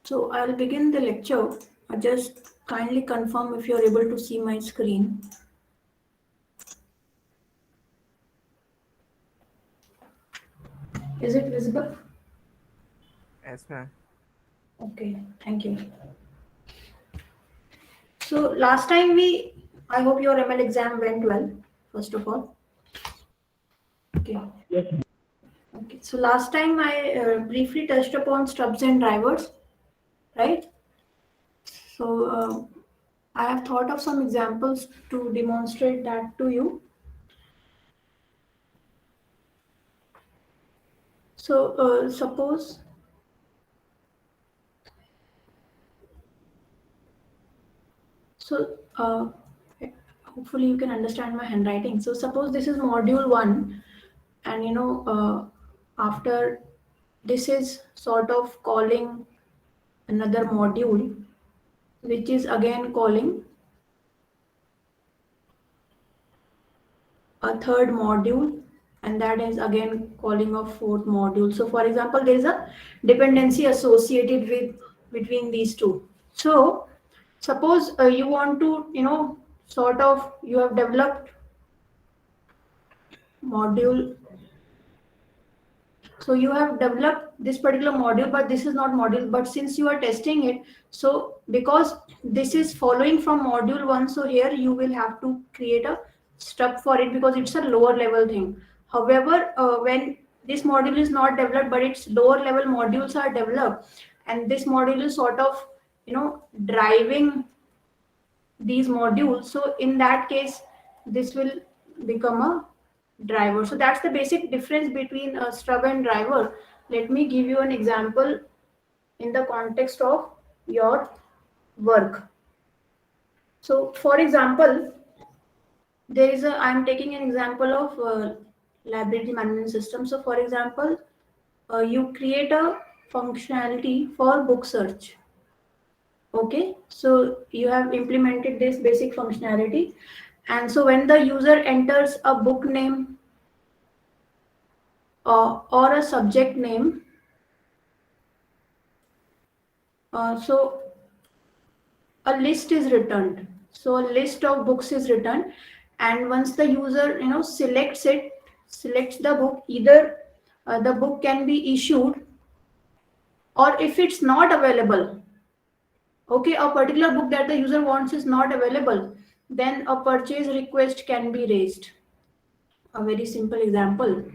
So I'll begin the lecture. Just kindly confirm if you're able to see my screen. Is it visible? Yes, ma'am. Okay, thank you. So last time I hope your ML exam went well, first of all. Okay. Okay. So last time I briefly touched upon stubs and drivers, right? So I have thought of some examples to demonstrate that to you. So suppose So, hopefully you can understand my handwriting. So, suppose this is module one, and after this is sort of calling another module, which is again calling a third module, and that is again calling a fourth module. So, for example, there is a dependency associated with between these two. So, suppose you want to, sort of you have developed module. So you have developed this particular module, but this is not module, but since you are testing it, so because this is following from module one, so here you will have to create a stub for it because it's a lower level thing. However, when this module is not developed, but its lower level modules are developed, and this module is sort of, driving these modules, so in that case this will become a driver. So that's the basic difference between a stub and driver. Let me give you an example in the context of your work. So for example, I'm taking an example of library management system. So for example, you create a functionality for book search. Okay, so you have implemented this basic functionality, and so when the user enters a book name or a subject name, so a list is returned. So a list of books is returned, and once the user selects the book, either the book can be issued, or if it's not available, okay, a particular book that the user wants is not available, then a purchase request can be raised. A very simple example.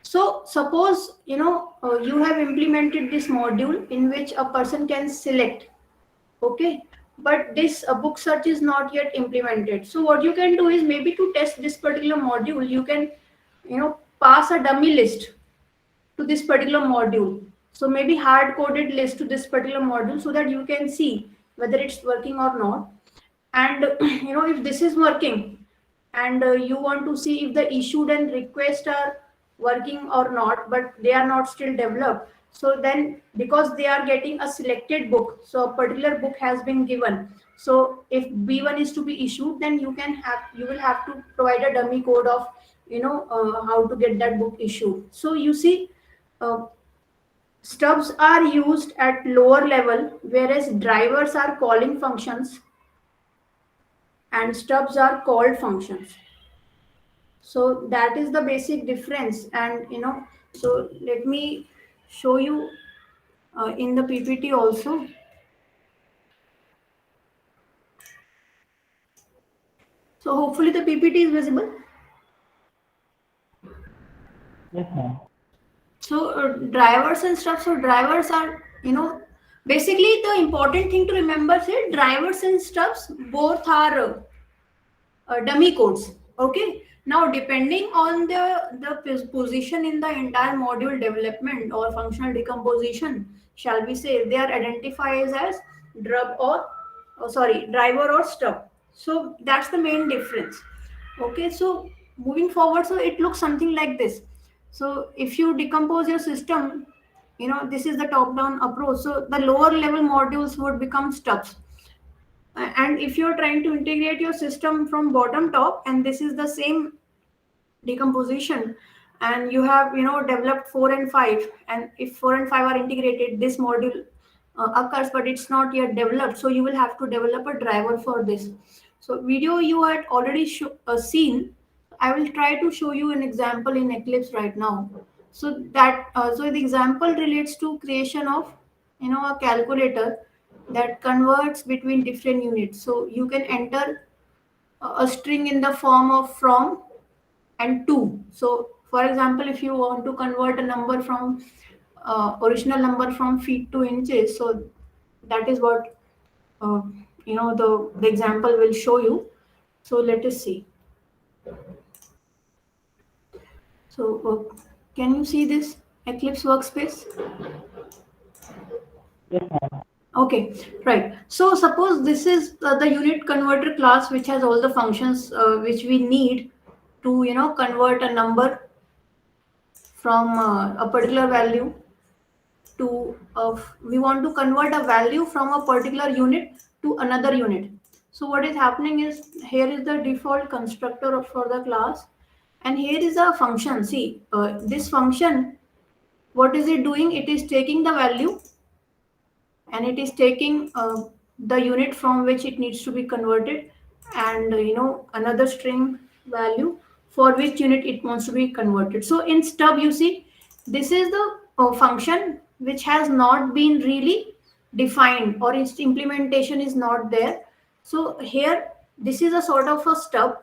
So suppose you have implemented this module in which a person can select, okay, but this book search is not yet implemented. So what you can do is, maybe to test this particular module, you can pass a dummy list to this particular module. So maybe hard coded list to this particular module, so that you can see whether it's working or not. And if this is working, and you want to see if the issued and request are working or not, but they are not still developed, so then because they are getting a selected book, so a particular book has been given. So if B1 is to be issued, then you will have to provide a dummy code of how to get that book issued. So you see, uh, stubs are used at lower level, whereas drivers are calling functions and stubs are called functions. So that is the basic difference. And so let me show you in the PPT also. So hopefully the PPT is visible. Yes, ma'am. So drivers and stuff. So drivers are, basically the important thing to remember is drivers and stubs both are dummy codes. Okay. Now, depending on the position in the entire module development or functional decomposition, shall we say, they are identified as drub or driver or stub. So that's the main difference. Okay. So moving forward, so it looks something like this. So if you decompose your system, this is the top-down approach. So the lower level modules would become stubs, and if you're trying to integrate your system from bottom top, and this is the same decomposition, and you have developed 4 and 5, and if 4 and 5 are integrated, this module occurs, but it's not yet developed. So you will have to develop a driver for this. So video you had already seen. I will try to show you an example in Eclipse right now. So that so the example relates to creation of a calculator that converts between different units. So you can enter a string in the form of from and to. So for example, if you want to convert a number from original number from feet to inches, so that is what uh, the example will show you. So let us see. So can you see this Eclipse workspace? Yes, ma'am. Okay, right. So suppose this is the unit converter class, which has all the functions which we need to convert a number from a particular value to we want to convert a value from a particular unit to another unit. So what is happening is, here is the default constructor for the class, and here is a function. See, this function, what is it doing? It is taking the value and it is taking the unit from which it needs to be converted, and another string value for which unit it wants to be converted. So in stub, you see, this is the function which has not been really defined, or its implementation is not there. So here, this is a sort of a stub,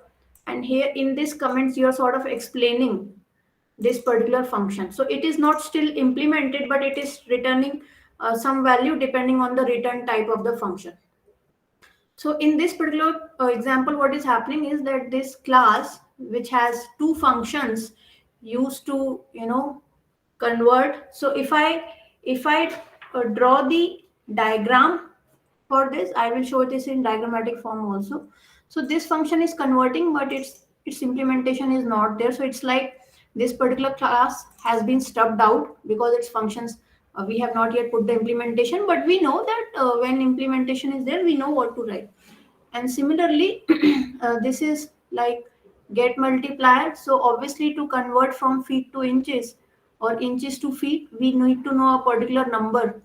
and here in this comments you are sort of explaining this particular function. So it is not still implemented, but it is returning some value depending on the return type of the function. So in this particular example, what is happening is that this class, which has two functions used to convert. So if I draw the diagram for this, I will show this in diagrammatic form also. So this function is converting, but its implementation is not there. So it's like this particular class has been stubbed out because its functions, we have not yet put the implementation, but we know that when implementation is there, we know what to write. And similarly, this is like get multiplier. So obviously, to convert from feet to inches or inches to feet, we need to know a particular number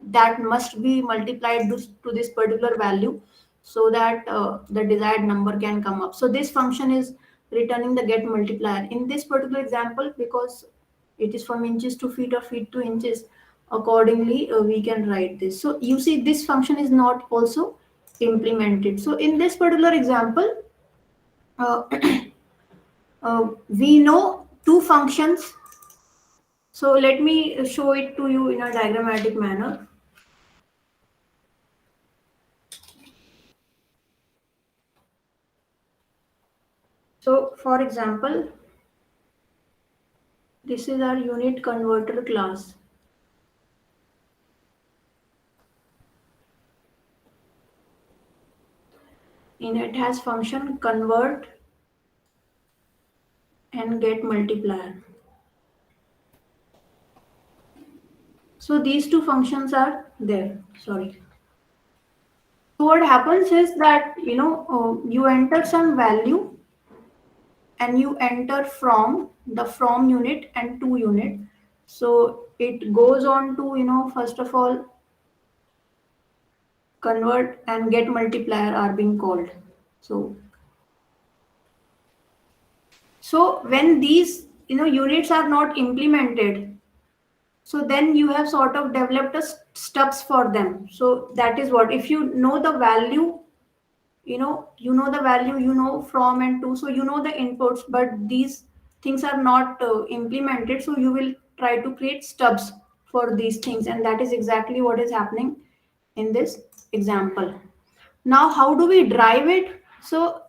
that must be multiplied to this particular value, so that the desired number can come up. So this function is returning the get multiplier. In this particular example, because it is from inches to feet or feet to inches, accordingly we can write this. So you see, this function is not also implemented. So in this particular example, uh, we know two functions. So let me show it to you in a diagrammatic manner. So for example, this is our unit converter class. In it has function convert and get multiplier. So these two functions are there. Sorry. So what happens is that you enter some value and you enter from the from unit and to unit. So it goes on to first of all, convert and get multiplier are being called. So when these units are not implemented, so then you have sort of developed a stubs for them. So that is what, if you know the value, the value, from and to, so the inputs, but these things are not implemented. So you will try to create stubs for these things, and that is exactly what is happening in this example. Now, how do we drive it? So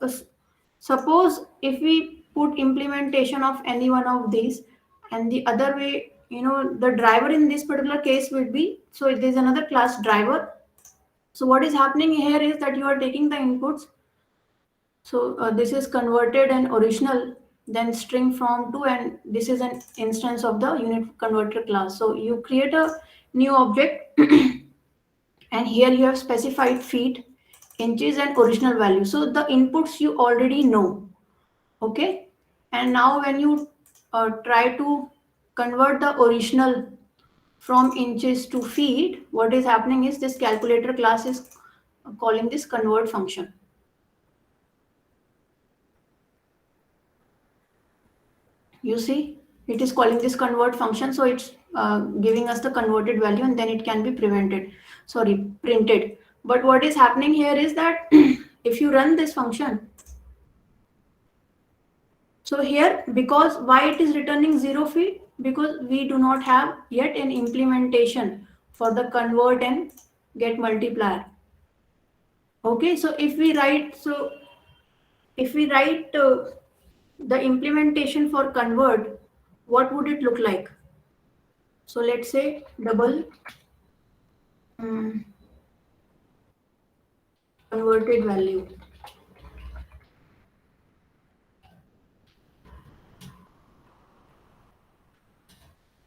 suppose if we put implementation of any one of these, and the other way, the driver in this particular case would be, so there's another class driver. So what is happening here is that you are taking the inputs. So this is converted and original, then string from to, and this is an instance of the unit converter class. So you create a new object and here you have specified feet, inches, and original value. So the inputs you already know. Okay. And now when you try to convert the original from inches to feet, what is happening is this calculator class is calling this convert function. You see, it is calling this convert function, so it's giving us the converted value and then it can be printed. But what is happening here is that if you run this function, so here, because why it is returning 0 feet? Because we do not have yet an implementation for the convert and get multiplier. Okay, so if we write the implementation for convert, what would it look like? So let's say double converted value.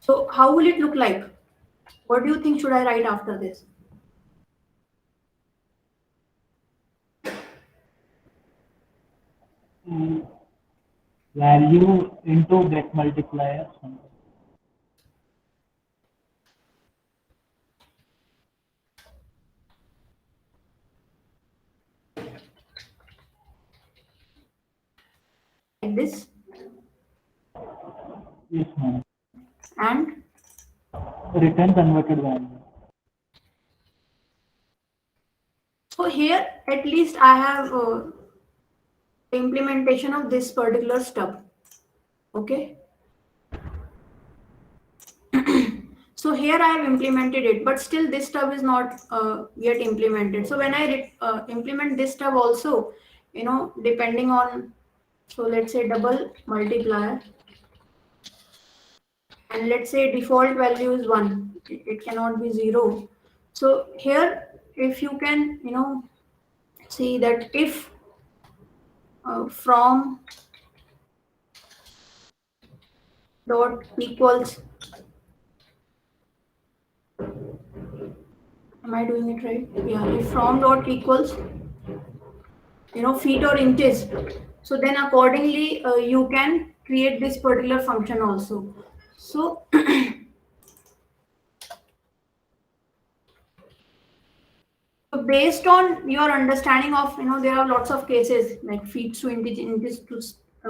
So how will it look like? What do you think should I write after this? Value into get multiplier. Like this. Yes, ma'am. And Return converted value. so here at least I have implementation of this particular stub. Okay. So here I have implemented it, but still this stub is not yet implemented. So when I implement this stub also, depending on, so let's say double multiplier, and let's say default value is 1. It cannot be 0. So here, if you can, see that if from dot equals, am I doing it right? Yeah, if from dot equals, feet or inches, so then accordingly you can create this particular function also. So based on your understanding of, there are lots of cases like feet to inches to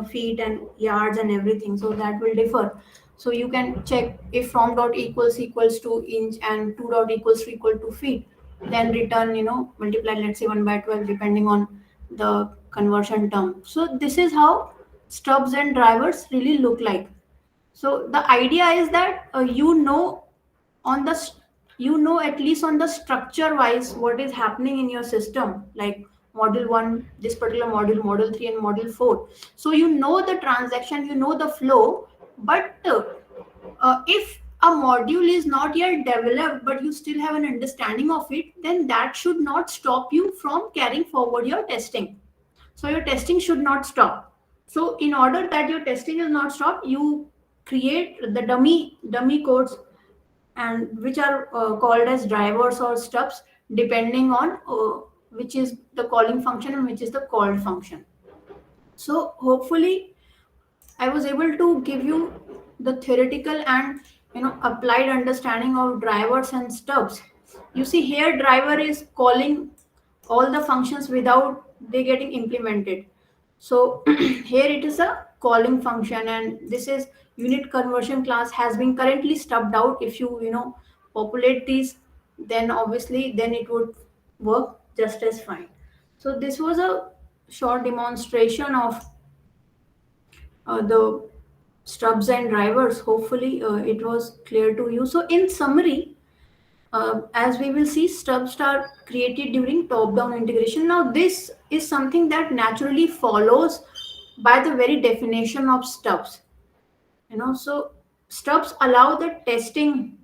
feet and yards and everything, so that will differ. So you can check if from dot equals to inch and 2 dot equals to equal to feet, then return, multiply, let's say 1 by 12, depending on the conversion term. So this is how stubs and drivers really look like. So the idea is that on the at least on the structure wise what is happening in your system, like module 1, this particular module 3 and module 4. So the transaction, the flow, but if a module is not yet developed but you still have an understanding of it, then that should not stop you from carrying forward your testing. So your testing should not stop. So in order that your testing is not stopped, you create the dummy codes, and which are called as drivers or stubs, depending on which is the calling function and which is the called function. So hopefully I was able to give you the theoretical and applied understanding of drivers and stubs. You see here driver is calling all the functions without they getting implemented. So here it is a calling function, and this is unit conversion class has been currently stubbed out. If you populate these, then obviously then it would work just as fine. So this was a short demonstration of the stubs and drivers. Hopefully it was clear to you. So in summary, as we will see, stubs are created during top-down integration. Now this is something that naturally follows by the very definition of stubs. So stubs allow the testing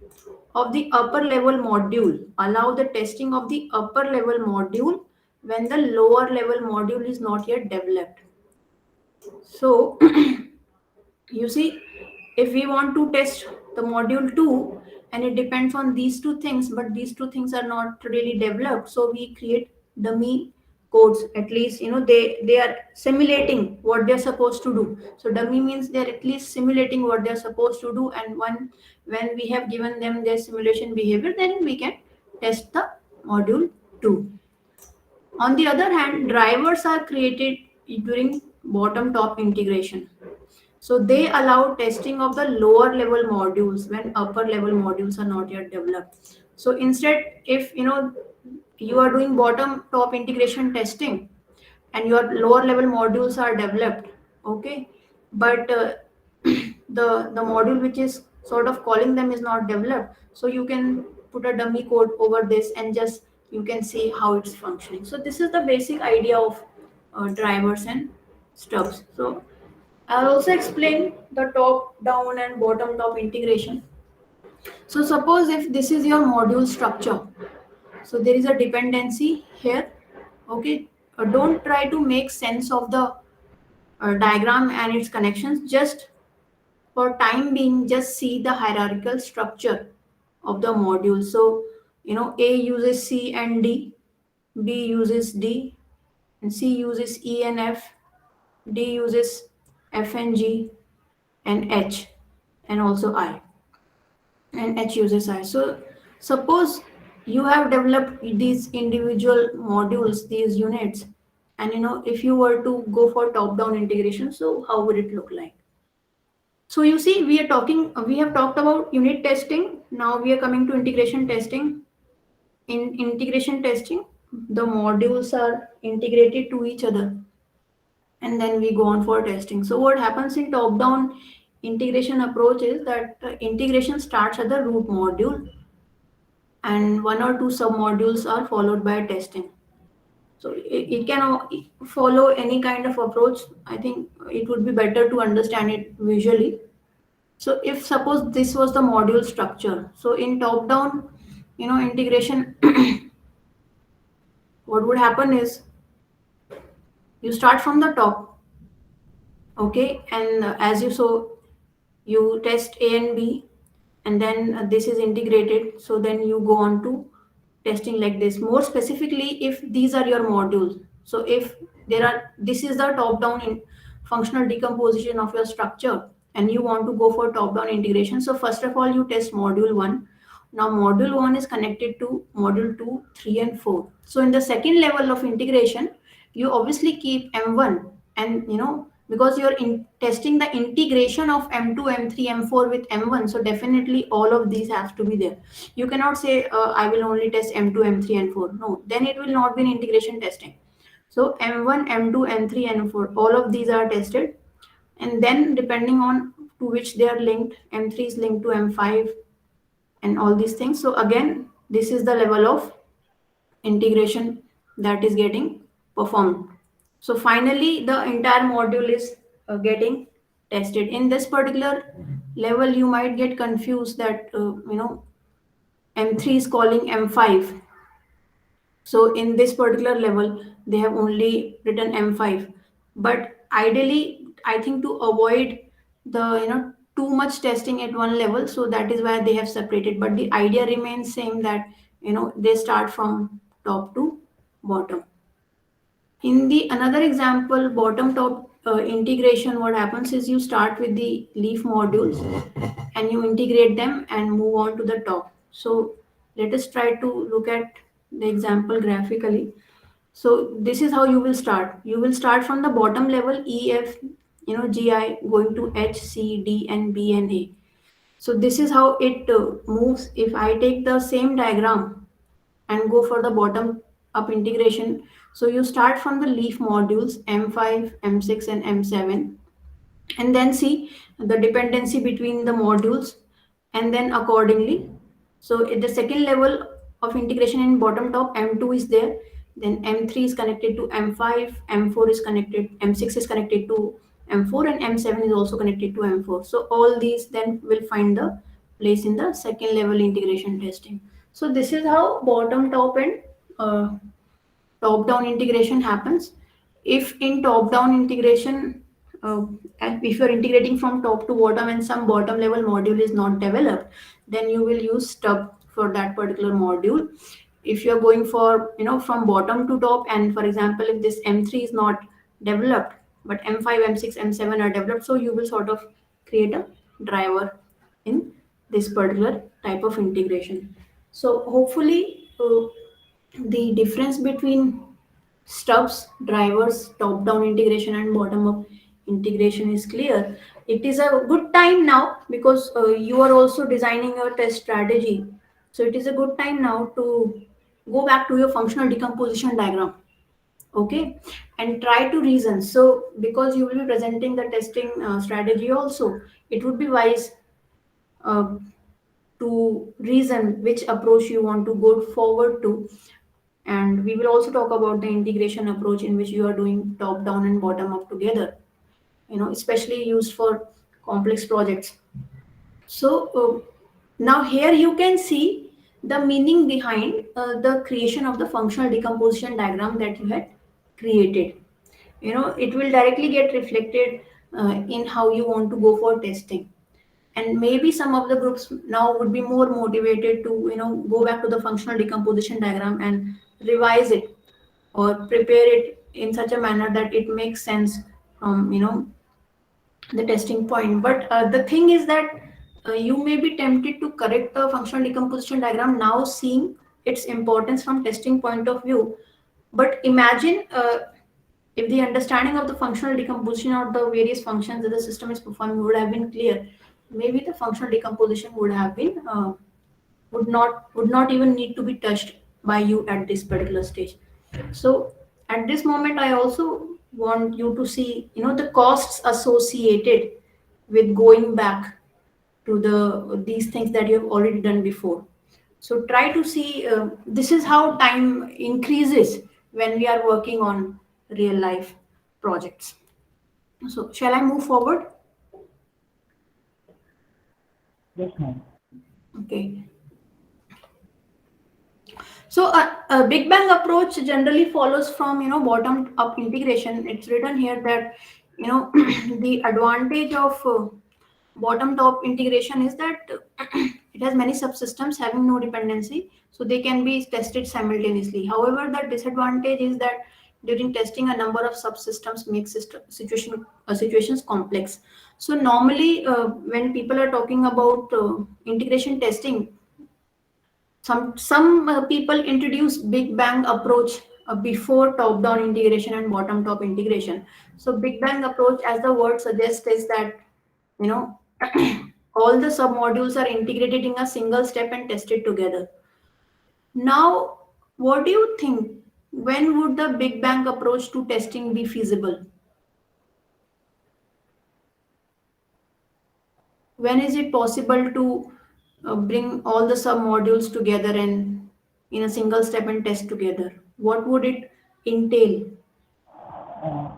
of the upper level module, when the lower level module is not yet developed. So you see, if we want to test the module 2, and it depends on these two things, but these two things are not really developed, so we create dummy codes. At least they are simulating what they're supposed to do. So dummy means they're at least simulating what they're supposed to do, and when we have given them their simulation behavior, then we can test the module 2. On the other hand, drivers are created during bottom top integration. So they allow testing of the lower level modules when upper level modules are not yet developed. So instead, if you are doing bottom top integration testing and your lower level modules are developed, okay, but the module which is sort of calling them is not developed, so you can put a dummy code over this and just you can see how it's functioning. So this is the basic idea of drivers and stubs. So I'll also explain the top down and bottom top integration. So suppose if this is your module structure, so there is a dependency here, okay. Don't try to make sense of the diagram and its connections. Just for time being, just see the hierarchical structure of the module. So A uses C and D, B uses D, and C uses E and F, D uses F and G, and H, and also I, and H uses I. So suppose you have developed these individual modules, these units, and if you were to go for top-down integration, so how would it look like? So you see, we have talked about unit testing. Now we are coming to integration testing. In integration testing, the modules are integrated to each other, and then we go on for testing. So what happens in top-down integration approach is that integration starts at the root module, and one or two sub-modules are followed by testing. So it can follow any kind of approach. I think it would be better to understand it visually. So if suppose this was the module structure, so in top-down, integration, what would happen is you start from the top, okay, and as you saw, you test A and B, and then this is integrated. So then you go on to testing like this. More specifically, if these are your modules, so if this is the top-down functional decomposition of your structure, and you want to go for top-down integration. So first of all, you test module 1. Now module 1 is connected to module 2, 3, and 4. So in the second level of integration, you obviously keep M1, and because you're testing the integration of M2, M3, M4 with M1, so definitely all of these have to be there. You cannot say I will only test M2, M3, and 4. No, then it will not be an integration testing. So M1, M2, M3, and 4, all of these are tested, and then depending on to which they are linked, M3 is linked to M5 and all these things. So again, this is the level of integration that is getting performed. So finally, the entire module is getting tested. In this particular level, you might get confused that M3 is calling M5. So in this particular level, they have only written M5. But ideally, I think to avoid the too much testing at one level, so that is why they have separated. But the idea remains same, that they start from top to bottom. In the another example, bottom top integration, what happens is you start with the leaf modules and you integrate them and move on to the top. So let us try to look at the example graphically. So this is how you will start. You will start from the bottom level, E, F, GI, going to H, C, D, and B, and A. So this is how it moves. If I take the same diagram and go for the bottom up integration, so you start from the leaf modules M5, M6, and M7, and then see the dependency between the modules, and then accordingly. So at the second level of integration in bottom top, M2 is there, then M3 is connected to M5, M4 is connected, M6 is connected to M4, and M7 is also connected to M4. So all these then will find the place in the second level integration testing. So this is how bottom top and top down integration happens. If in top down integration, and if you're integrating from top to bottom and some bottom level module is not developed, then you will use stub for that particular module. if you're going for, from bottom to top, and for example, if this M3 is not developed, but M5, M6, M7 are developed, so you will sort of create a driver in this particular type of integration. So hopefully, the difference between stubs, drivers, top-down integration and bottom-up integration is clear. It is a good time now because you are also designing your test strategy. So it is a good time now to go back to your functional decomposition diagram, okay, and try to reason. So because you will be presenting the testing strategy also, it would be wise uh, to reason which approach you want to go forward to. And we will also talk about the integration approach in which you are doing top down and bottom up together, especially used for complex projects. So now here you can see the meaning behind the creation of the functional decomposition diagram that you had created. It will directly get reflected in how you want to go for testing. And maybe some of the groups now would be more motivated to go back to the functional decomposition diagram and revise it or prepare it in such a manner that it makes sense from the testing point. But the thing is that you may be tempted to correct the functional decomposition diagram now, seeing its importance from testing point of view. But imagine if the understanding of the functional decomposition or the various functions that the system is performing would have been clear, maybe the functional decomposition would have been would not even need to be touched by you at this particular stage. So at this moment, I also want you to see, the costs associated with going back to these things that you have already done before. So try to see, this is how time increases when we are working on real life projects. So shall I move forward? Yes, ma'am. Okay. So a Big Bang approach generally follows from bottom up integration. It's written here that the advantage of bottom top integration is that it has many subsystems having no dependency, so they can be tested simultaneously. However, the disadvantage is that during testing, a number of subsystems make situations complex. So normally, when people are talking about integration testing, some people introduce Big Bang approach before top down integration and bottom top integration. So Big Bang approach, as the word suggests, is that you know all the submodules are integrated in a single step and tested together. Now, what do you think? When would the Big Bang approach to testing be feasible? When is it possible to bring all the submodules together and in a single step and test together? What would it entail?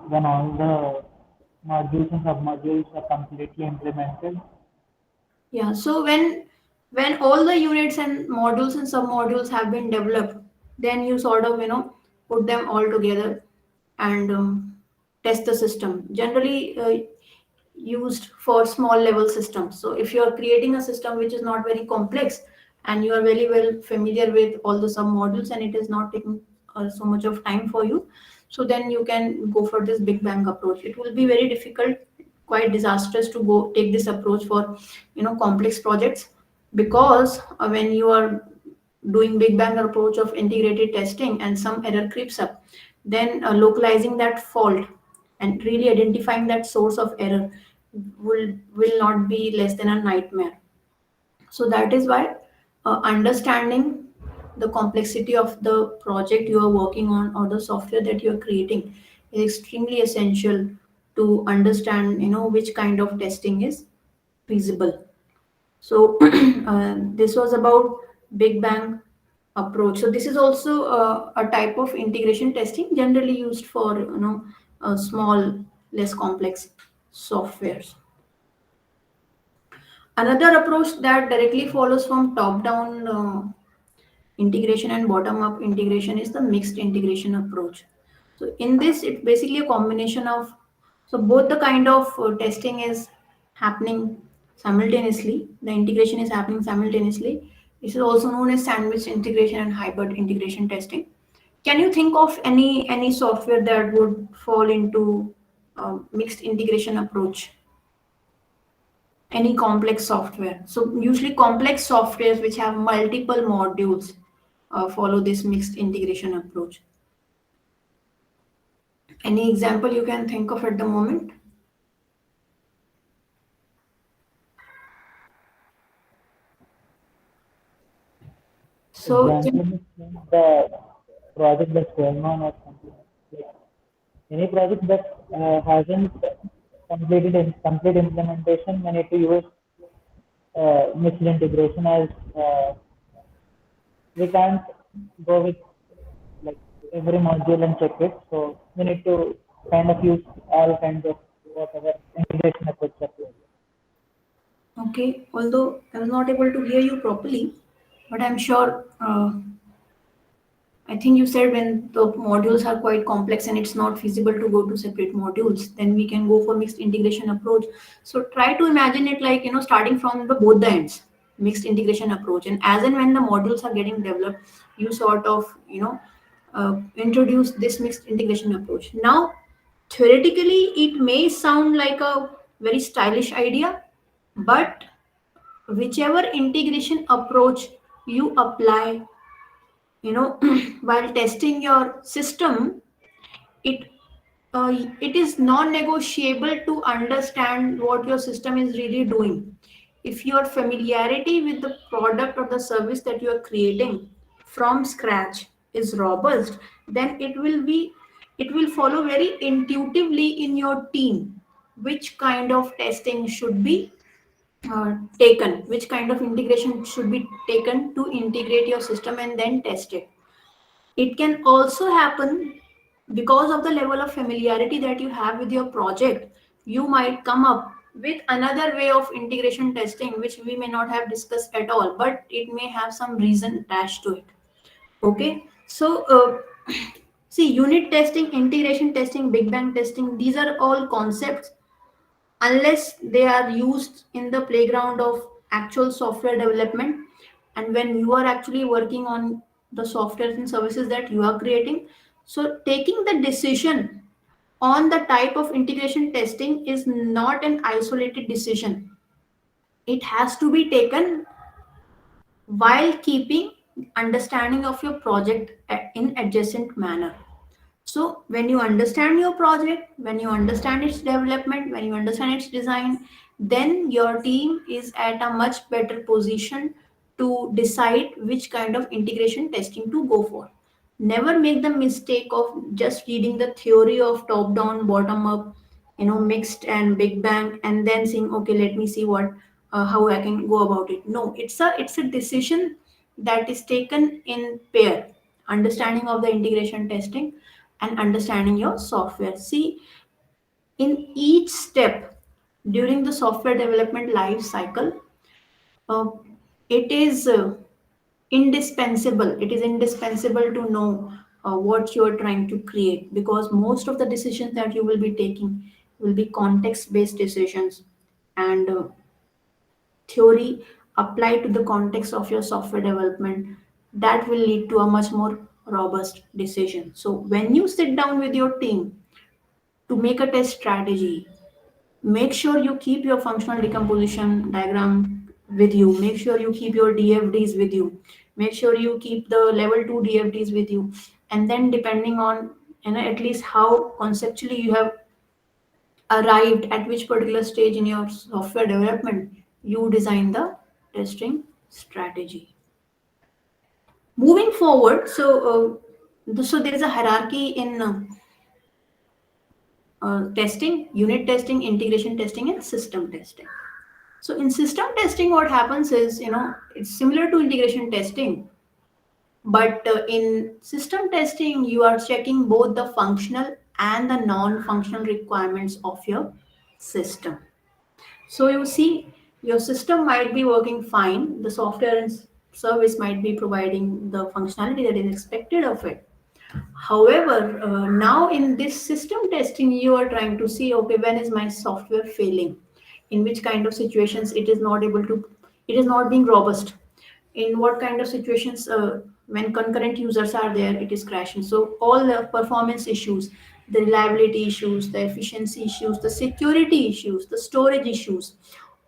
When all the modules and submodules are completely implemented. Yeah, so when all the units and modules and submodules have been developed, then you sort of put them all together and test the system. Generally used for small level systems. So if you are creating a system which is not very complex and you are very well familiar with all the submodules and it is not taking so much of time for you, so then you can go for this Big Bang approach. It will be very difficult, quite disastrous to go take this approach for complex projects, because when you are doing Big Bang approach of integrated testing and some error creeps up, then localizing that fault and really identifying that source of error will not be less than a nightmare. So that is why understanding the complexity of the project you are working on or the software that you are creating is extremely essential to understand which kind of testing is feasible. So this was about Big Bang approach. So this is also a type of integration testing generally used for small, less complex softwares. Another approach that directly follows from top-down integration and bottom-up integration is the mixed integration approach. So in this, it's basically a combination of, so both the kind of testing is happening simultaneously. The integration is happening simultaneously, This is also known as sandwich integration and hybrid integration testing. Can you think of any software that would fall into mixed integration approach? Any complex software? So usually complex softwares which have multiple modules follow this mixed integration approach. Any example you can think of at the moment? So Example is the project that's going on or something. Like any project that hasn't completed in complete implementation, we need to use mixed integration as we can't go with like every module and check it. So we need to kind of use all kinds of whatever integration approach that we have. okay, although I was not able to hear you properly, but I'm sure. I think you said when the modules are quite complex and it's not feasible to go to separate modules, then we can go for mixed integration approach. So try to imagine it like, starting from the both the ends, mixed integration approach. And as and when the modules are getting developed, you sort of, introduce this mixed integration approach. Now, theoretically, it may sound like a very stylish idea, but whichever integration approach you apply, while testing your system, it it is non-negotiable to understand what your system is really doing. If your familiarity with the product or the service that you are creating from scratch is robust, then it will follow very intuitively in your team which kind of testing should be taken, which kind of integration should be taken to integrate your system and then test it. It can also happen because of the level of familiarity that you have with your project. You might come up with another way of integration testing, which we may not have discussed at all, but it may have some reason attached to it. Okay, so see, unit testing, integration testing, Big Bang testing, these are all concepts unless they are used in the playground of actual software development, and when you are actually working on the software and services that you are creating. So taking the decision on the type of integration testing is not an isolated decision. It has to be taken while keeping understanding of your project in adjacent manner. So when you understand your project, when you understand its development, when you understand its design, then your team is at a much better position to decide which kind of integration testing to go for. Never make the mistake of just reading the theory of top down, bottom up, mixed and Big Bang, and then saying, okay, let me see what how I can go about it. No, it's a decision that is taken in pair. Understanding of the integration testing and understanding your software. See, in each step during the software development life cycle, uh, it is indispensable. It is indispensable to know what you are trying to create, because most of the decisions that you will be taking will be context based decisions, and theory applied to the context of your software development, that will lead to a much more robust decision. So when you sit down with your team to make a test strategy, make sure you keep your functional decomposition diagram with you, make sure you keep your DFDs with you, make sure you keep the level 2 DFDs with you, and then depending on at least how conceptually you have arrived at which particular stage in your software development, you design the testing strategy. Moving forward, so there is a hierarchy in testing: unit testing, integration testing, and system testing. So in system testing, what happens is, it's similar to integration testing, but in system testing, you are checking both the functional and the non-functional requirements of your system. So you see, your system might be working fine, the software and service might be providing the functionality that is expected of it. However, now in this system testing, you are trying to see, okay, when is my software failing? In which kind of situations it is not being robust? in what kind of situations when concurrent users are there, it is crashing. So all the performance issues, the reliability issues, the efficiency issues, the security issues, the storage issues,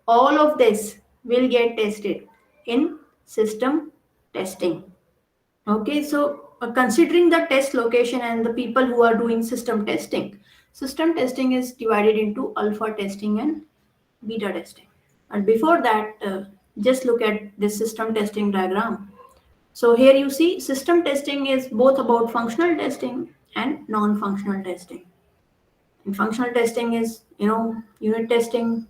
all of this will get tested in system testing. Okay, so considering the test location and the people who are doing system testing is divided into alpha testing and beta testing. And before that, just look at this system testing diagram. So here you see system testing is both about functional testing and non-functional testing. And functional testing is, unit testing,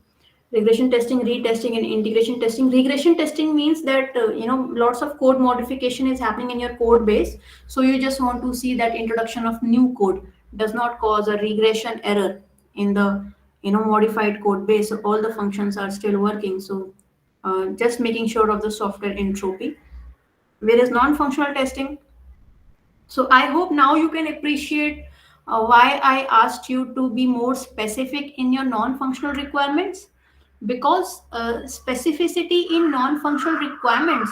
regression testing, retesting, and integration testing. Regression testing means that lots of code modification is happening in your code base, so you just want to see that introduction of new code does not cause a regression error in the modified code base. So all the functions are still working. So just making sure of the software entropy. Whereas non-functional testing, so I hope now you can appreciate why I asked you to be more specific in your non-functional requirements, because specificity in non-functional requirements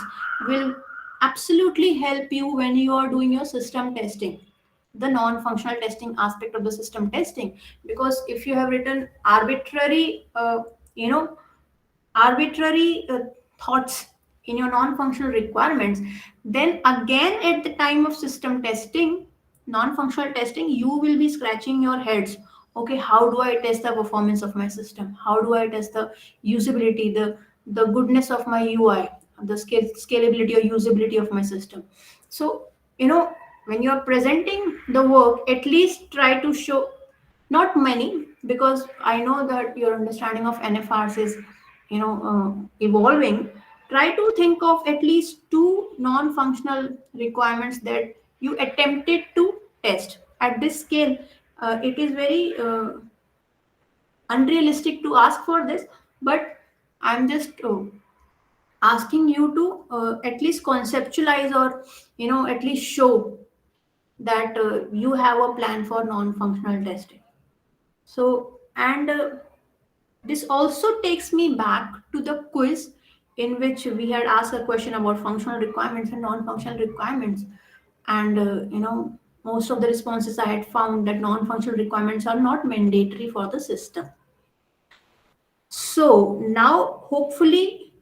will absolutely help you when you are doing your system testing, the non-functional testing aspect of the system testing. Because if you have written you know arbitrary thoughts in your non-functional requirements, then again at the time of system testing, non-functional testing, you will be scratching your heads. Okay, how do I test the performance of my system? How do I test the usability, the goodness of my UI, the scalability or usability of my system? So when you are presenting the work, at least try to show, not many, because I know that your understanding of NFRs is evolving. Try to think of at least two non-functional requirements that you attempted to test at this scale. It is very unrealistic to ask for this, but I'm just asking you to at least conceptualize, or at least show that you have a plan for non-functional testing. So, and this also takes me back to the quiz in which we had asked a question about functional requirements and non-functional requirements. And, most of the responses I had found that non-functional requirements are not mandatory for the system. So now, hopefully,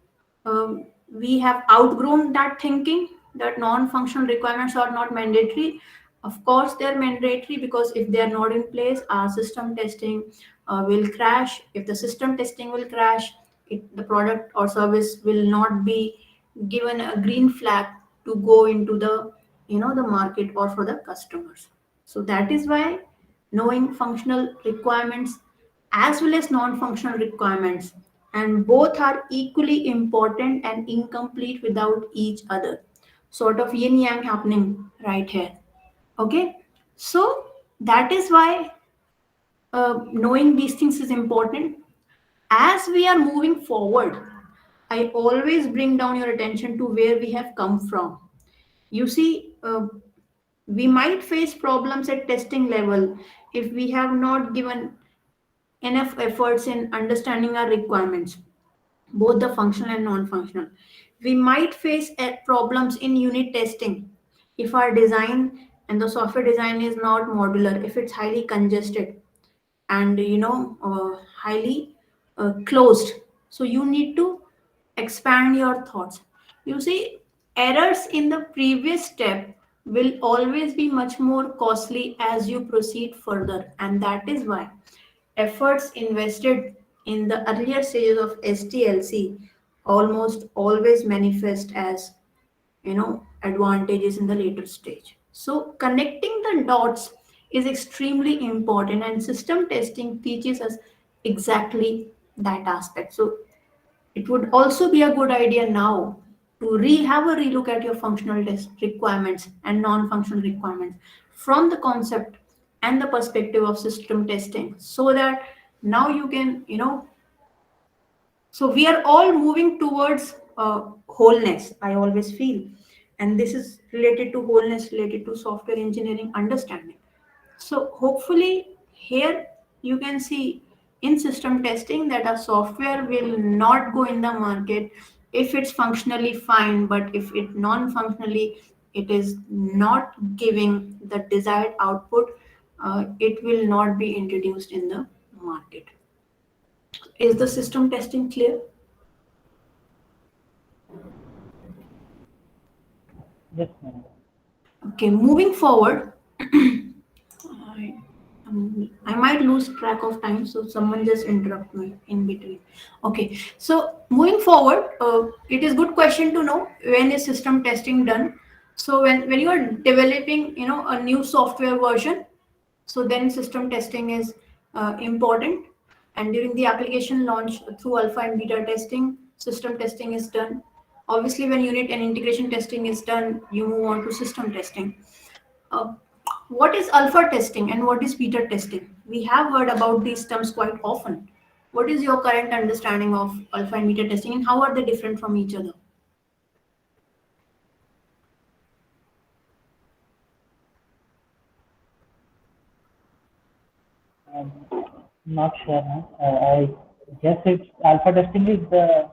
we have outgrown that thinking that non-functional requirements are not mandatory. Of course, they're mandatory, because if they are not in place, our system testing will crash. If the system testing will crash, the product or service will not be given a green flag to go into the market or for the customers. So that is why knowing functional requirements as well as non-functional requirements, and both are equally important and incomplete without each other, sort of yin yang happening right here. Okay, so that is why knowing these things is important. As we are moving forward, I always bring down your attention to where we have come from. You see, we might face problems at testing level if we have not given enough efforts in understanding our requirements, both the functional and non-functional. We might face problems in unit testing if our design and the software design is not modular, if it's highly congested and highly closed. So you need to expand your thoughts. You see, errors in the previous step will always be much more costly as you proceed further, and that is why efforts invested in the earlier stages of SDLC almost always manifest as advantages in the later stage. So connecting the dots is extremely important, and system testing teaches us exactly that aspect. So it would also be a good idea now to have a relook at your functional test requirements and non-functional requirements from the concept and the perspective of system testing, so that now you can so we are all moving towards wholeness, I always feel, and this is related to wholeness, related to software engineering understanding. So hopefully here you can see in system testing that a software will not go in the market if it's functionally fine, but if it non-functionally it is not giving the desired output, it will not be introduced in the market. Is the system testing clear? Yes, ma'am. Okay, moving forward, I might lose track of time, so someone just interrupt me in between. Okay, so moving forward, it is good question to know when is system testing done. So when you are developing, a new software version, so then system testing is important. And during the application launch through alpha and beta testing, system testing is done. Obviously, when unit and integration testing is done, you move on to system testing. Uh, what is alpha testing and what is beta testing? We have heard about these terms quite often. What is your current understanding of alpha and beta testing, and how are they different from each other? Um, Not sure, ma'am. I guess it's alpha testing is the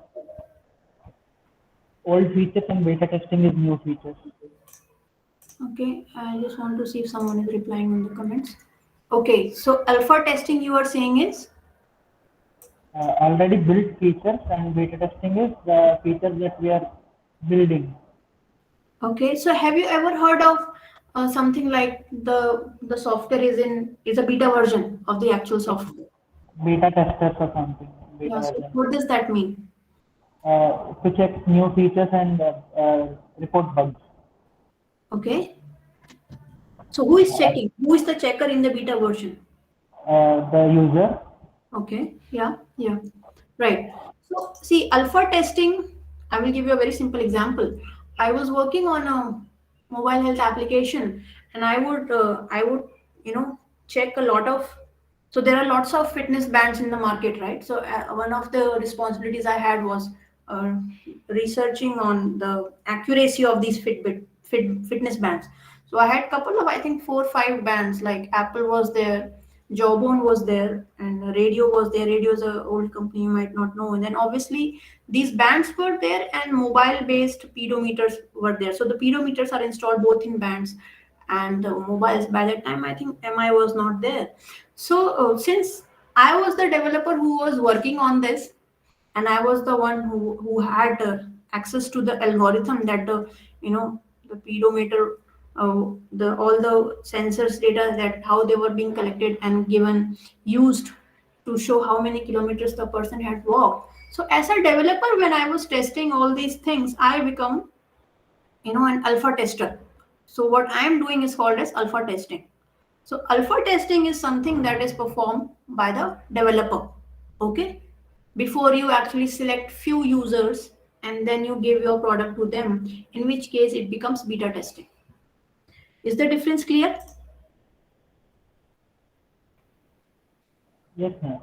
old features and beta testing is new features. Okay, I just want to see if someone is replying in the comments. Okay, so alpha testing you are saying is? Already built features, and beta testing is the features that we are building. Okay, so have you ever heard of something like the software is a beta version of the actual software? Beta testers or something, beta Yeah, so version. what does that mean? To check new features and report bugs. Okay, so who is checking? Who is the checker in the beta version? The user. Okay, yeah, yeah, right. So, see, alpha testing, I will give you a very simple example. I was working on a mobile health application, and I would, check a lot of. So there are lots of fitness bands in the market, right? So one of the responsibilities I had was uh, researching on the accuracy of these fitness bands. So I had couple of, I think, 4 or 5 bands. Like Apple was there, Jawbone was there, and Radio was there. Radio is a old company you might not know. And then obviously these bands were there, and mobile-based pedometers were there. So the pedometers are installed both in bands and mobiles. By that time, I think MI was not there. So since I was the developer who was working on this, and I was the one who had access to the algorithm that the pedometer, the all the sensors data, that how they were being collected and given, used to show how many kilometers the person had walked. So as a developer, when I was testing all these things, I become an alpha tester. So what I am doing is called as alpha testing. So alpha testing is something that is performed by the developer. Okay, before you actually select few users and then you give your product to them, in which case it becomes beta testing. Is the difference clear? Yes, ma'am.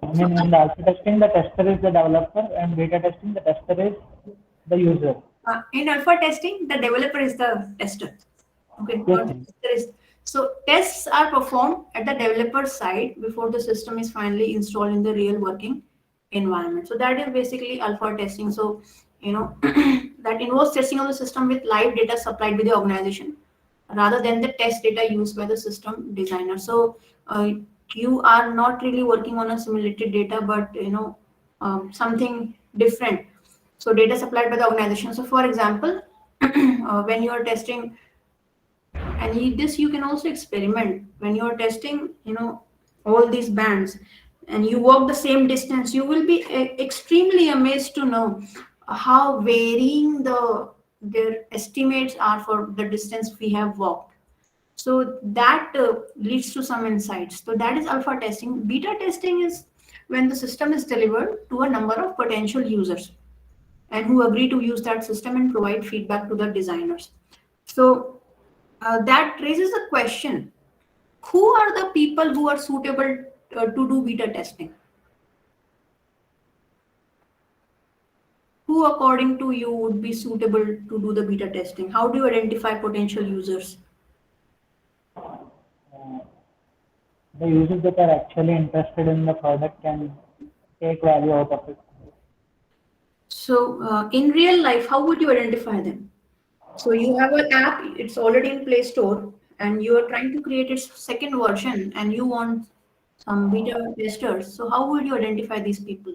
I So mean, in the alpha testing, the tester is the developer, and beta testing, the tester is the user. in alpha testing, the developer is the tester. Okay, Yes, not the ma'am. tester is. So tests are performed at the developer side before the system is finally installed in the real working environment. So that is basically alpha testing. So that involves testing of the system with live data supplied by the organization rather than the test data used by the system designer. So you are not really working on a simulated data, but something different. So data supplied by the organization. So for example, when you are testing, and this you can also experiment when you are testing, all these bands, and you walk the same distance, you will be extremely amazed to know how varying their estimates are for the distance we have walked. So that leads to some insights. So that is alpha testing. Beta testing is when the system is delivered to a number of potential users and who agree to use that system and provide feedback to the designers. So that raises a question: who are the people who are suitable to do beta testing? Who, according to you, would be suitable to do the beta testing? How do you identify potential users? Uh, the users that are actually interested in the product and take value out of it. So in real life, how would you identify them? So you have an app, it's already in Play Store, and you are trying to create its second version, and you want some beta testers. So how would you identify these people?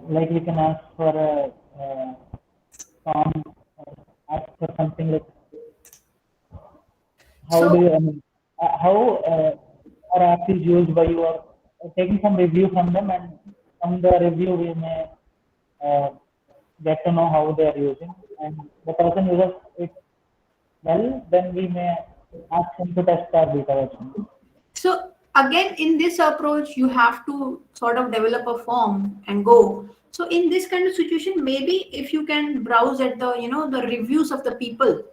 Like we can ask for a form, ask for something like how do So you, how our app is used by you, or taking some review from them, and from the review we may uh, get to know how they are using, and the person uses it well, then we may ask him to test our beta version. So again, in this approach, you have to sort of develop a form and go. So in this kind of situation, maybe if you can browse at the, the reviews of the people.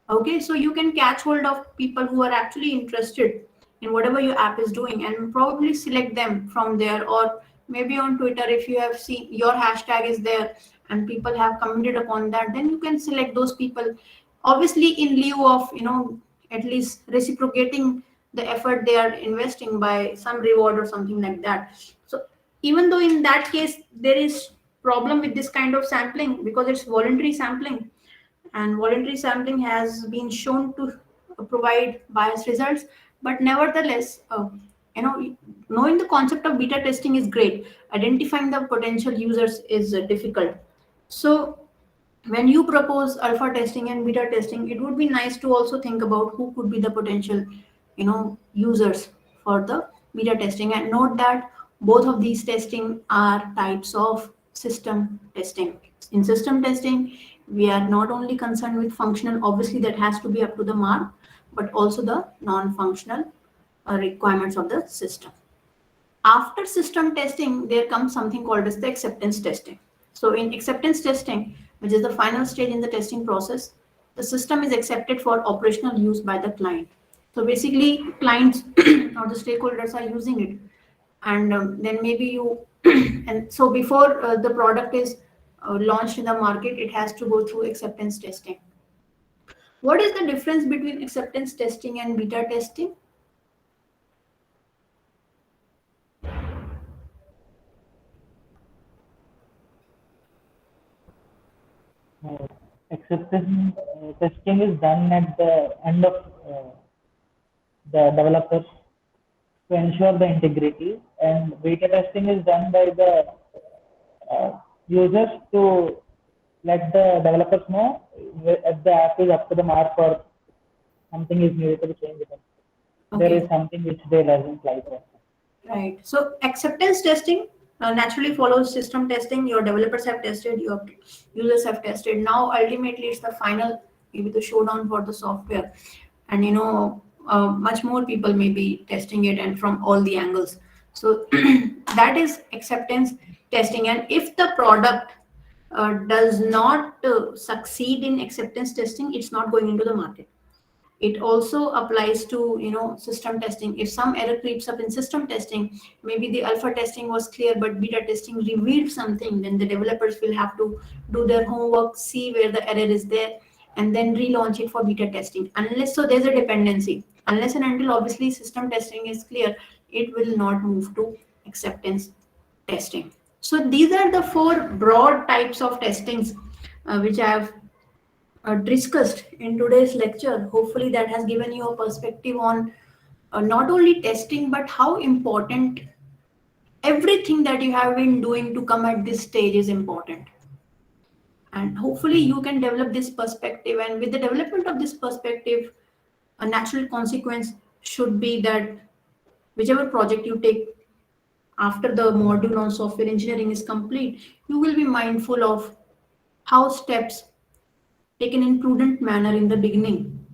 Okay, so you can catch hold of people who are actually interested in whatever your app is doing and probably select them from there, or maybe on Twitter, if you have seen your hashtag is there and people have commented upon that, then you can select those people, obviously in lieu of, at least reciprocating the effort they are investing by some reward or something like that. So even though in that case there is problem with this kind of sampling because it's voluntary sampling, and voluntary sampling has been shown to provide biased results, but nevertheless, knowing the concept of beta testing is great. Identifying the potential users is difficult. So when you propose alpha testing and beta testing, it would be nice to also think about who could be the potential, users for the beta testing, and note that both of these testing are types of system testing. In system testing, we are not only concerned with functional, obviously that has to be up to the mark, but also the non-functional requirements of the system. After system testing, there comes something called as the acceptance testing. So in acceptance testing, which is the final stage in the testing process, the system is accepted for operational use by the client. So basically, clients or the stakeholders are using it, and then maybe you and so before the product is launched in the market, it has to go through acceptance testing. What is the difference between acceptance testing and beta testing? Uh, Acceptance testing is done at the end of the developers to ensure the integrity, and beta testing is done by the users to let the developers know if the app is up to the mark or something is needed to be changed. There Okay. is something which they doesn't like. Right. So acceptance testing naturally follows system testing. Your developers have tested, your users have tested. Now, ultimately, it's the final, maybe the showdown for the software, and much more people may be testing it, and from all the angles. So that is acceptance testing. And if the product does not succeed in acceptance testing, it's not going into the market. It also applies to system testing. If some error creeps up in system testing, maybe the alpha testing was clear but beta testing revealed something, then the developers will have to do their homework, see where the error is there, and then relaunch it for beta testing. Unless, so there's a dependency, unless and until obviously system testing is clear, it will not move to acceptance testing. So these are the four broad types of testings which I have discussed in today's lecture. Hopefully, that has given you a perspective on not only testing, but how important everything that you have been doing to come at this stage is important. And hopefully, you can develop this perspective. And with the development of this perspective, a natural consequence should be that whichever project you take after the module on software engineering is complete, you will be mindful of how steps taken in prudent manner in the beginning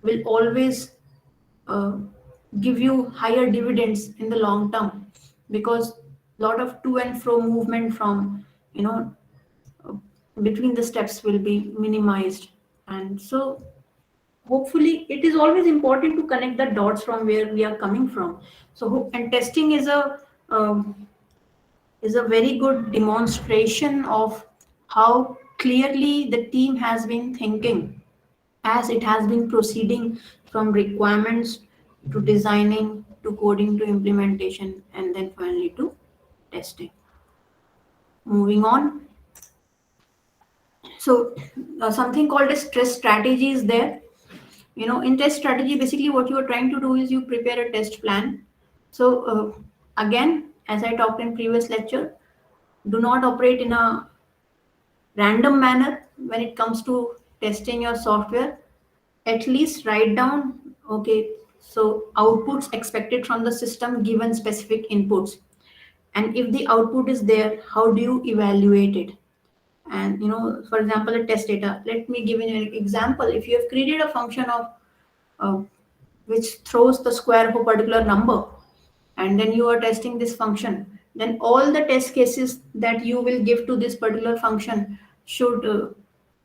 will always uh, give you higher dividends in the long term, because a lot of to and fro movement from you know uh, between the steps will be minimized. And so hopefully it is always important to connect the dots from where we are coming from. So and testing um, is a very good demonstration of how clearly the team has been thinking as it has been proceeding from requirements to designing to coding to implementation and then finally to testing. Moving on. So something called as test strategy is there. In test strategy, basically what you are trying to do is you prepare a test plan. So again, as I talked in previous lecture, do not operate in a random manner when it comes to testing your software. At least write down, okay, so outputs expected from the system given specific inputs, and if the output is there, how do you evaluate it? And for example, a test data, let me give you an example. If you have created a function of uh, which throws the square of a particular number, and then you are testing this function, then all the test cases that you will give to this particular function should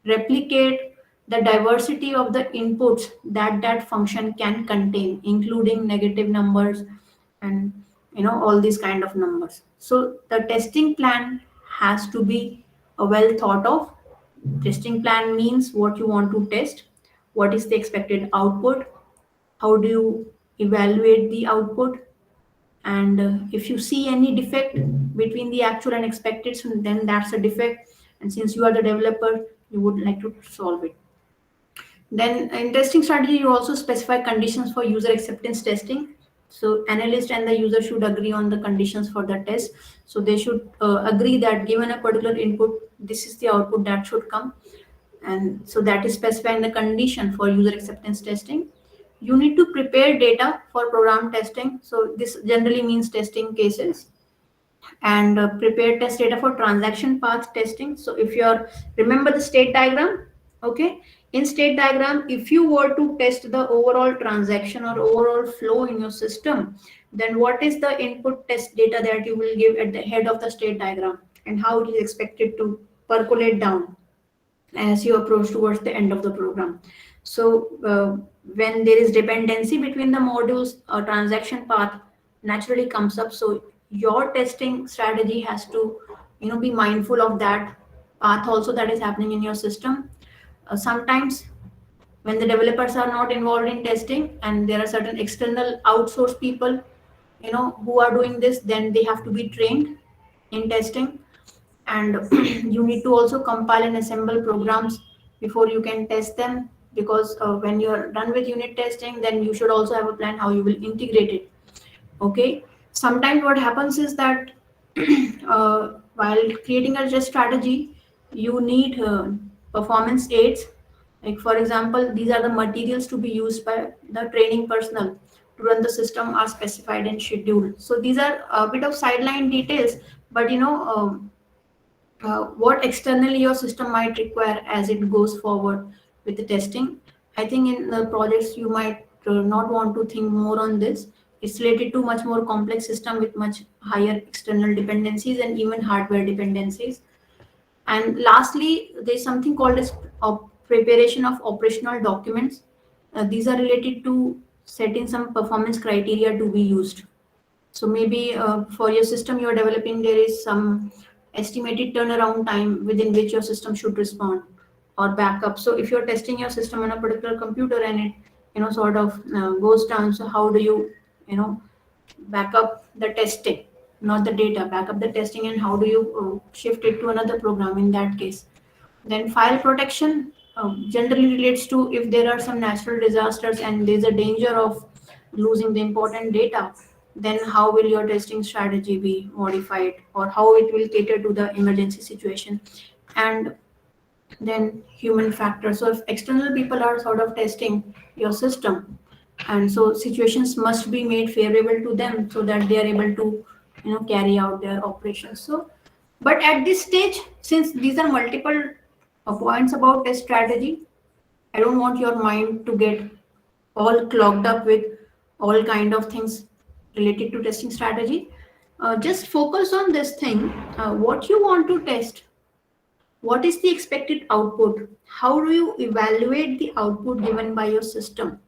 replicate the diversity of the inputs that that function can contain, including negative numbers and all these kind of numbers. So the testing plan has to be a well thought of. Testing plan means what you want to test, what is the expected output, how do you evaluate the output, and if you see any defect between the actual and expected, so then that's a defect, and since you are the developer, you would like to solve it. Then in testing strategy, you also specify conditions for user acceptance testing. So analyst and the user should agree on the conditions for the test. So they should agree that given a particular input, this is the output that should come. And so that is specifying the condition for user acceptance testing. You need to prepare data for program testing. So this generally means testing cases, and prepare test data for transaction path testing. So if you're remember the state diagram, okay, in state diagram, if you were to test the overall transaction or overall flow in your system, then what is the input test data that you will give at the head of the state diagram, and how it is expected to percolate down as you approach towards the end of the program. So when there is dependency between the modules, a transaction path naturally comes up. So your testing strategy has to be mindful of that path also that is happening in your system. Sometimes when the developers are not involved in testing and there are certain external outsourced people who are doing this, then they have to be trained in testing. And you need to also compile and assemble programs before you can test them, because when you're done with unit testing, then you should also have a plan how you will integrate it. Okay, sometimes what happens is that while creating a test strategy, you need performance aids. Like for example, these are the materials to be used by the training personnel to run the system are specified and scheduled. So these are a bit of sideline details, but what externally your system might require as it goes forward with the testing. I think in the projects you might not want to think more on this. It's related to much more complex system with much higher external dependencies and even hardware dependencies. And lastly, there's something called as preparation of operational documents. These are related to setting some performance criteria to be used. So maybe for your system you're developing, there is some estimated turnaround time within which your system should respond, or backup. So if you're testing your system on a particular computer and it, sort of goes down, so how do you know, back up the testing, not the data, back up the testing, and how do you shift it to another program in that case. Then file protection generally relates to if there are some natural disasters and there's a danger of losing the important data, then how will your testing strategy be modified, or how it will cater to the emergency situation. And then human factor. So if external people are sort of testing your system, and so situations must be made favorable to them so that they are able to carry out their operations. So but at this stage, since these are multiple points about test strategy, I don't want your mind to get all clogged up with all kind of things related to testing strategy. Just focus on this thing, what you want to test, what is the expected output, how do you evaluate the output given by your system.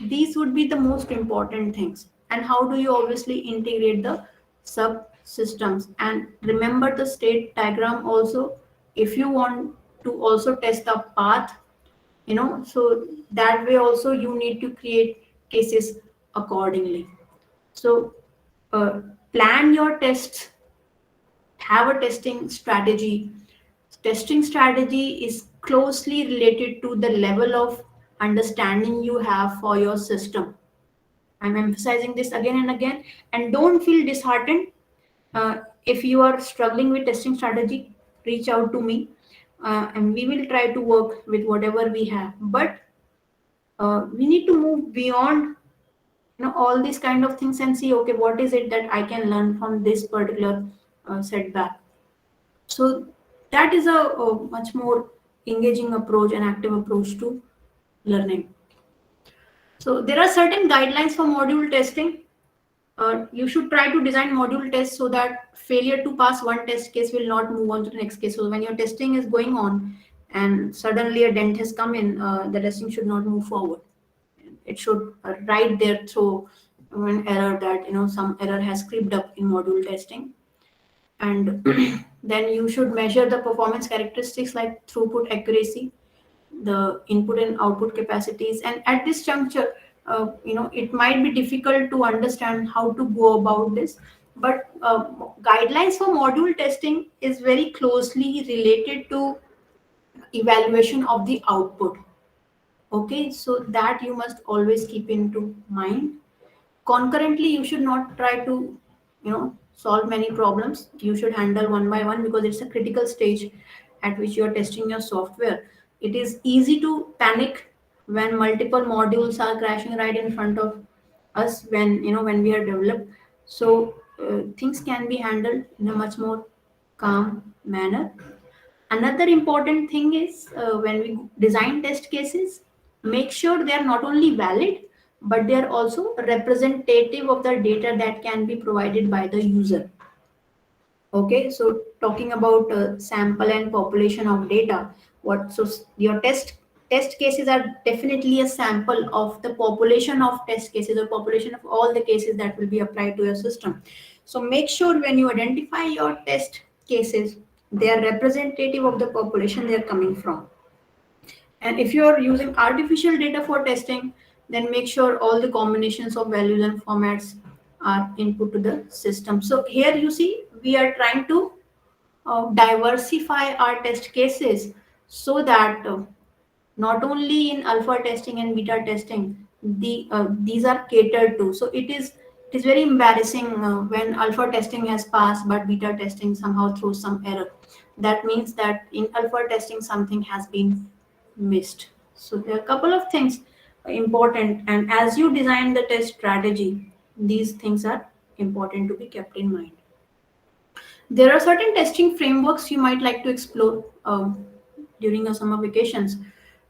These would be the most important things. And how do you obviously integrate the subsystems, and remember the state diagram also. If you want to also test the path, so that way also you need to create cases accordingly. So plan your tests have a testing strategy. Testing strategy is closely related to the level of understanding you have for your system. I'm emphasizing this again and again, and don't feel disheartened. If you are struggling with testing strategy, reach out to me, and we will try to work with whatever we have. But we need to move beyond all these kind of things and see, okay, what is it that I can learn from this particular setback. So that is a much more engaging approach and active approach to learning. So there are certain guidelines for module testing. You should try to design module tests so that failure to pass one test case will not move on to the next case. So when your testing is going on and suddenly a dent has come in, the testing should not move forward. It should right there throw an error that some error has creeped up in module testing. And then you should measure the performance characteristics like throughput accuracy, the input and output capacities. And at this juncture, it might be difficult to understand how to go about this, but guidelines for module testing is very closely related to evaluation of the output. Okay, so that you must always keep into mind. Concurrently, you should not try to solve many problems. You should handle one by one, because it's a critical stage at which you are testing your software. It is easy to panic when multiple modules are crashing right in front of us when we are developed. So things can be handled in a much more calm manner. Another important thing is, when we design test cases, make sure they are not only valid, but they are also representative of the data that can be provided by the user. Okay, so talking about sample and population of data, your test cases are definitely a sample of the population of test cases, or population of all the cases that will be applied to your system. So make sure when you identify your test cases, they are representative of the population they are coming from. And if you are using artificial data for testing, then make sure all the combinations of values and formats are input to the system. So here you see, we are trying to diversify our test cases so that not only in alpha testing and beta testing, these are catered to. So it is very embarrassing when alpha testing has passed but beta testing somehow throws some error. That means that in alpha testing something has been missed. So there are a couple of things important, and as you design the test strategy, these things are important to be kept in mind. There are certain testing frameworks you might like to explore during your summer vacations,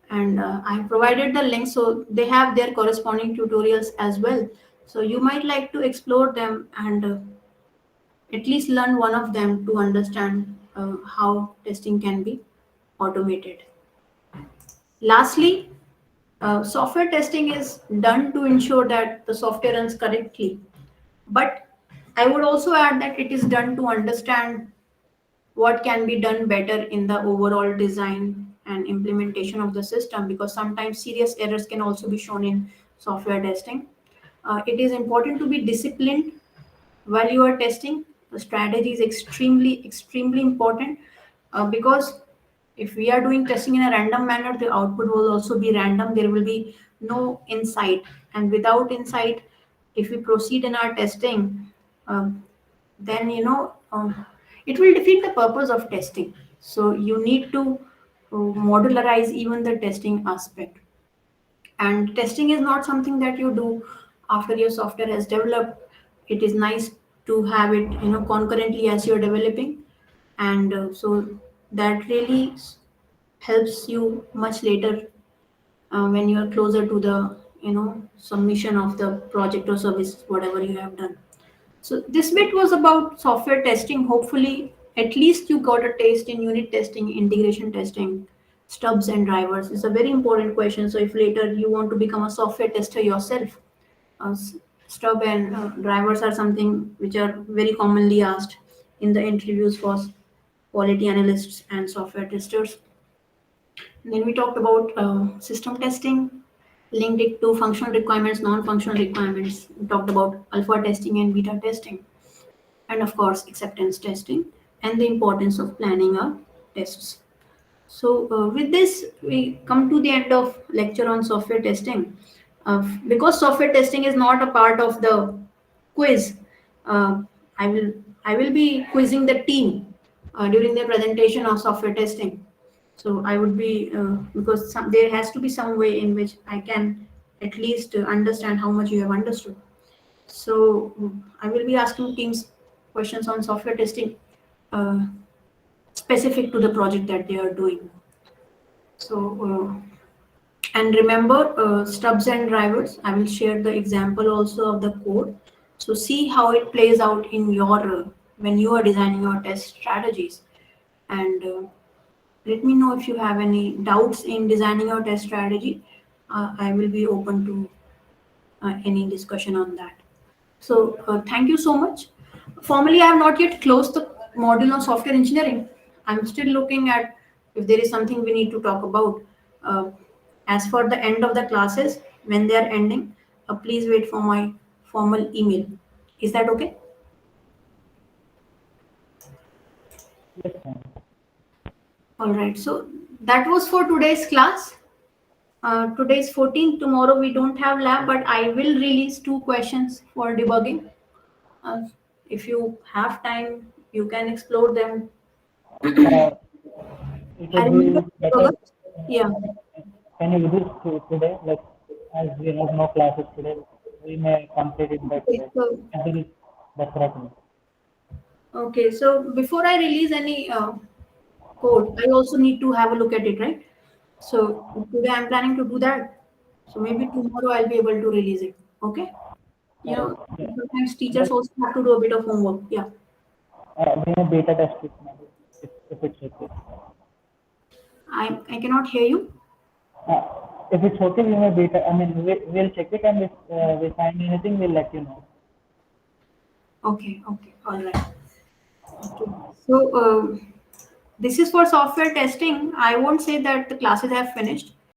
and I provided the link, so they have their corresponding tutorials as well. So you might like to explore them and at least learn one of them to understand how testing can be automated. Lastly, software testing is done to ensure that the software runs correctly. But I would also add that it is done to understand what can be done better in the overall design and implementation of the system, because sometimes serious errors can also be shown in software testing. It is important to be disciplined while you are testing. The strategy is extremely important, because if we are doing testing in a random manner, the output will also be random. There will be no insight, and without insight, if we proceed in our testing, then it will defeat the purpose of testing. So you need to modularize even the testing aspect. And testing is not something that you do after your software has developed. It is nice to have it concurrently as you're developing, and so that really helps you much later when you are closer to the submission of the project or service, whatever you have done. So this bit was about software testing. Hopefully, at least you got a taste in unit testing, integration testing, stubs and drivers. It's a very important question. So if later you want to become a software tester yourself, stub and drivers are something which are very commonly asked in the interviews for quality analysts and software testers. Then we talked about system testing, linked it to functional requirements, non-functional requirements. We talked about alpha testing and beta testing, and of course acceptance testing. and the importance of planning our tests. So with this, we come to the end of lecture on software testing. Because software testing is not a part of the quiz, uh, I will I will be quizzing the team during the presentation of software testing. So I would be because there has to be some way in which I can at least understand how much you have understood. So I will be asking teams questions on software testing uh, specific to the project that they are doing. So, and remember stubs and drivers. I will share the example also of the code. So see how it plays out in your when you are designing your test strategies. And let me know if you have any doubts in designing your test strategy. I will be open to any discussion on that. So thank you so much. Formally, I have not yet closed the module on software engineering. I'm still looking at if there is something we need to talk about. Uh, as for the end of the classes, when they are ending, please wait for my formal email. Is that okay? Yes, ma'am. All right. So that was for today's class. Today's 14th. Tomorrow we don't have lab, but I will release 2 questions for debugging. Uh, if you have time, you can explore them. Uh, it I would remember be better. debuggers. Yeah. Can you do this today? Like, as we have no classes today, we may complete it by Okay. today. So Until that's right. okay. So before I release any code, I also need to have a look at it, right? So today I'm planning to do that. So maybe tomorrow I'll be able to release it. Okay. You know, Yeah. sometimes teachers But also have to do a bit of homework. Yeah. we may beta test it maybe if it's okay. I cannot hear you. Uh, if it's okay, we may beta. I mean, we'll check it, and if we find anything, we'll let you know. Okay. Okay. All right. Okay. So this is for software testing. I won't say that the classes have finished.